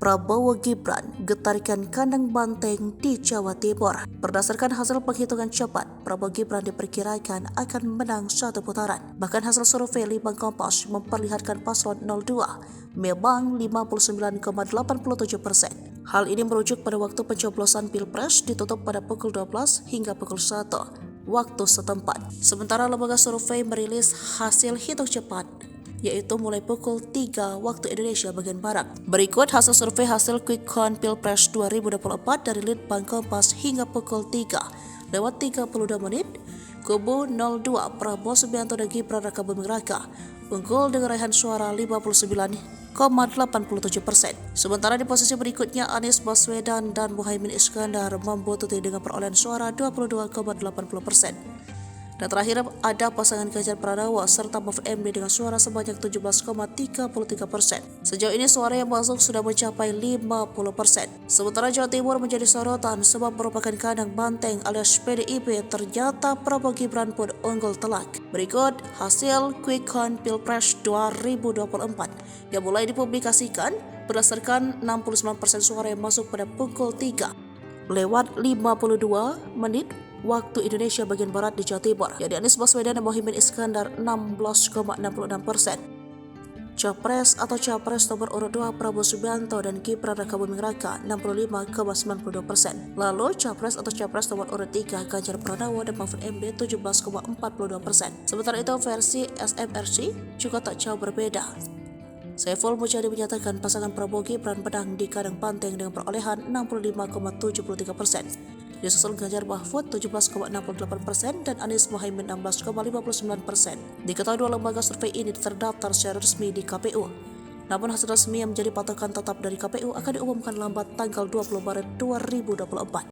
Prabowo Gibran getarkan kandang banteng di Jawa Timur. Berdasarkan hasil penghitungan cepat, Prabowo Gibran diperkirakan akan menang satu putaran. Bahkan hasil survei Litbang Kompas memperlihatkan paslon 02 memang 59,87%. Hal ini merujuk pada waktu pencoblosan Pilpres ditutup pada pukul 12 hingga pukul 1 waktu setempat. Sementara lembaga survei merilis hasil hitung cepat yaitu mulai pukul 3 waktu Indonesia bagian Barat. Berikut hasil survei hasil Quick Count Pilpres 2024 dari Litbang Kompas hingga pukul 3 lewat 32 menit. Kubu 02 Prabowo Subianto dan Gibran Rakabuming Raka unggul dengan raihan suara 59,87%. Sementara di posisi berikutnya Anies Baswedan dan Muhaimin Iskandar membuntuti dengan perolehan suara 22,80%. Dan terakhir ada pasangan Ganjar Pranowo serta Mahfud MD dengan suara sebanyak 17,33%. Sejauh ini suara yang masuk sudah mencapai 50%. Sementara Jawa Timur menjadi sorotan sebab merupakan kandang banteng alias PDIP, ternyata Prabowo Gibran pun unggul telak. Berikut hasil Quick Count Pilpres 2024 yang mulai dipublikasikan berdasarkan 69% suara yang masuk pada pukul 3 lewat 52 menit waktu Indonesia bagian Barat di Jawa Timur, yakni Anies Baswedan dan Muhaimin Iskandar 16,66%. Capres atau Capres nomor urut 2 Prabowo Subianto dan Gibran Rakabuming Raka 65,92%. Lalu Capres atau Capres nomor urut 3 Ganjar Pranowo dan Mahfud MD 17,42%. Sementara itu versi SMRC juga tak jauh berbeda. Saiful Mujadi menyatakan pasangan Prabowo Gibran menang di kandang banteng dengan perolehan 65,73%. Disusul Ganjar Mahfud 17,68% dan Anies Muhaimin 16,59%. Diketahui dua lembaga survei ini terdaftar secara resmi di KPU. Namun hasil resmi yang menjadi patokan tetap dari KPU akan diumumkan lambat tanggal 20 Maret 2024.